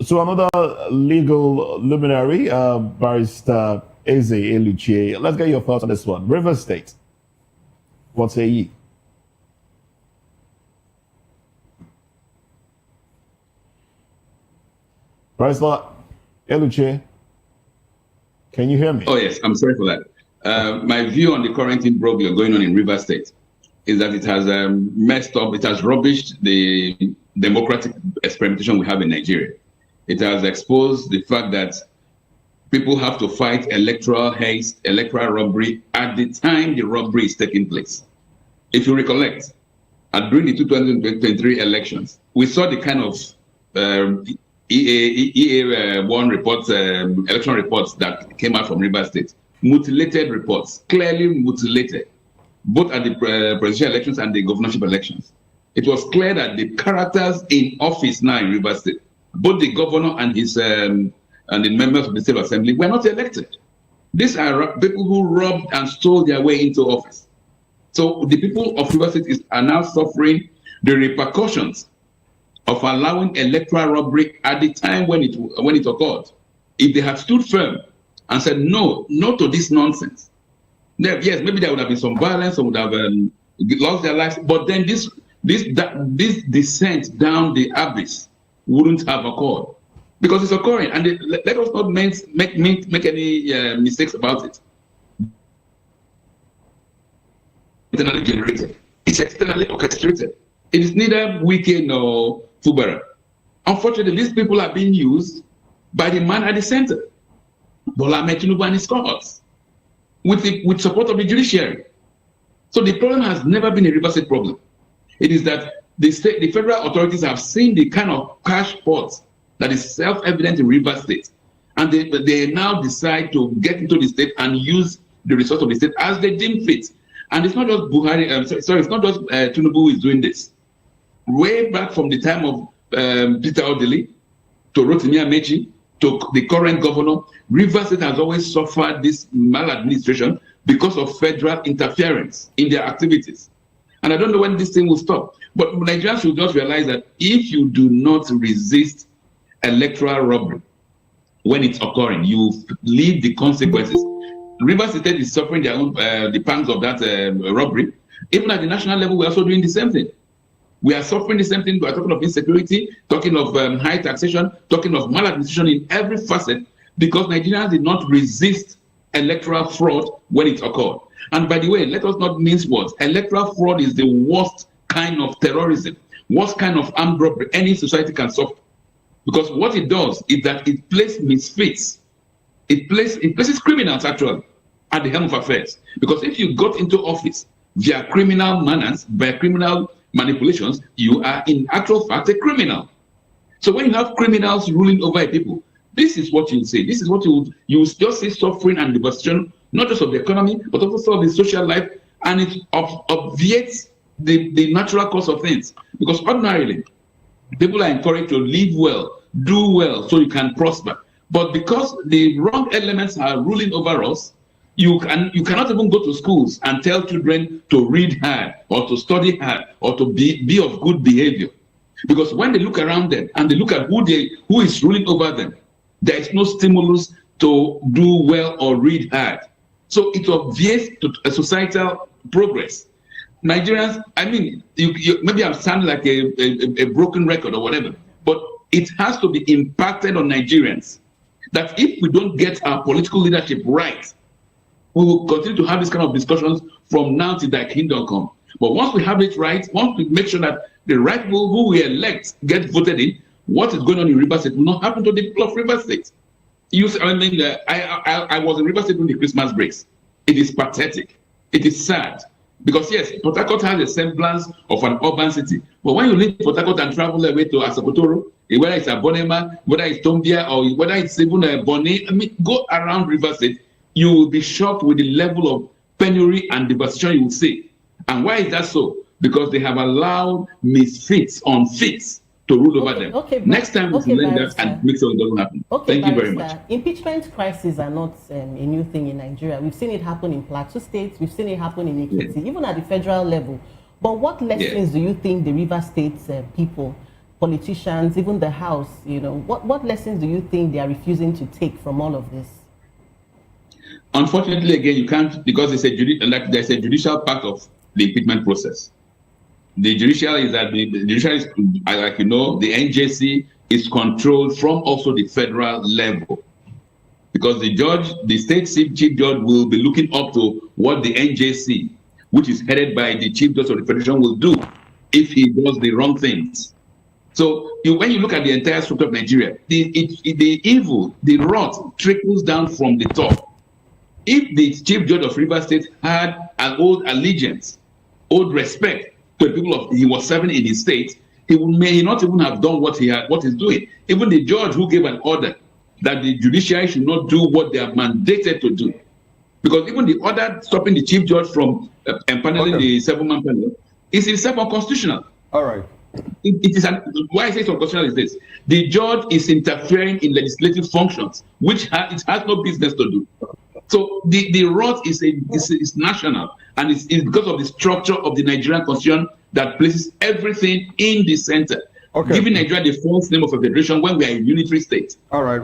So another legal luminary, Barrister Eze Eluchie. Let's get your thoughts on this one. River State. What say ye? Barrister Eluchie, can you hear me? Oh yes, I'm sorry for that. My view on the current imbroglio going on in River State is that it has messed up, it has rubbished the democratic experimentation we have in Nigeria. It has exposed the fact that people have to fight electoral haste, electoral robbery at the time the robbery is taking place. If you recollect, during the 2023 elections, we saw the kind of EA1 reports, election reports that came out from River State. Mutilated reports, clearly mutilated, both at the presidential elections and the governorship elections. It was clear that the characters in office now in River State, both the governor and his and the members of the state assembly, were not elected. These are people who robbed and stole their way into office. So the people of River State are now suffering the repercussions of allowing electoral robbery at the time when it occurred. If they had stood firm and said no to this nonsense, yes, maybe there would have been some violence, some would have lost their lives, but then this descent down the abyss wouldn't have occurred, because it's occurring, and let us not make any mistakes about it. Internally generated, it's externally orchestrated. It is neither Wike nor Fubara. Unfortunately, these people are being used by the man at the center, Bola Ahmed Tinubu and his cohorts, with support of the judiciary. So the problem has never been a River State problem. It is that the federal authorities have seen the kind of cash pots that is self-evident in River State, and they now decide to get into the state and use the resource of the state as they deem fit. And it's not just Buhari, it's not just Tinubu who is doing this. Way back from the time of Peter Odili to Rotimi Amechi to the current governor, River State has always suffered this maladministration because of federal interference in their activities. And I don't know when this thing will stop. But Nigerians should just realize that if you do not resist electoral robbery when it's occurring, you leave the consequences. River State is suffering their own the pangs of that robbery. Even at the national level, we're also doing the same thing. We are suffering the same thing. We are talking of insecurity, talking of high taxation, talking of maladministration in every facet, because Nigerians did not resist electoral fraud when it occurred. And by the way, let us not mince words. Electoral fraud is the worst kind of terrorism, worst kind of armed robbery any society can suffer. Because what it does is that it places misfits, it places criminals actually at the helm of affairs. Because if you got into office via criminal manners, by criminal manipulations, you are in actual fact a criminal. So when you have criminals ruling over a people, this is what you say. This is what you just see suffering and devastation, not just of the economy, but also of the social life, and it obviates the natural course of things. Because ordinarily, people are encouraged to live well, do well, so you can prosper. But because the wrong elements are ruling over us, you cannot even go to schools and tell children to read hard or to study hard or to be of good behavior. Because when they look around them and they look at who is ruling over them, there is no stimulus to do well or read hard. So it obviates to a societal progress. Nigerians, I mean, maybe I'm sounding like a broken record or whatever, but it has to be impacted on Nigerians that if we don't get our political leadership right, we will continue to have this kind of discussions from now till thy kingdom come. But once we have it right, once we make sure that the right people who we elect get voted in, what is going on in River State will not happen to the people of River State. I was in River State during the Christmas breaks. It is pathetic. It is sad. Because yes, Port Harcourt has a semblance of an urban city. But when you leave Port Harcourt and travel away to Asokotoro, whether it's Abonema, whether it's Tombia, or whether it's even Bonny, I mean, go around River State, you will be shocked with the level of penury and devastation you will see. And why is that so? Because they have allowed misfits, unfits, to rule over them. Okay, next time we learn that and make sure it doesn't happen. Thank you very much. Impeachment crises are not a new thing in Nigeria. We've seen it happen in Plateau State. We've seen it happen in Ekiti, even at the federal level. But what lessons do you think the River State people politicians, even the House, what lessons do you think they are refusing to take from all of this? Unfortunately, again, you can't, because there's a judicial part of the impeachment process. The judicial is that the judicial is, like the NJC is controlled from also the federal level, because the state chief judge will be looking up to what the NJC, which is headed by the chief judge of the federation, will do if he does the wrong things. So when you look at the entire structure of Nigeria, the evil, the rot trickles down from the top. If the chief judge of Rivers State had an old allegiance, old respect to the people he was serving in his state, he may not even have done what he's doing. Even the judge who gave an order that the judiciary should not do what they are mandated to do, because even the order stopping the chief judge from empaneling the 7-man panel is itself unconstitutional. All right. It is why I say it's unconstitutional is this: the judge is interfering in legislative functions, which it has no business to do. So the rot is national, and it's because of the structure of the Nigerian constitution that places everything in the center, giving Nigeria the false name of a federation when we are a unitary state. All right.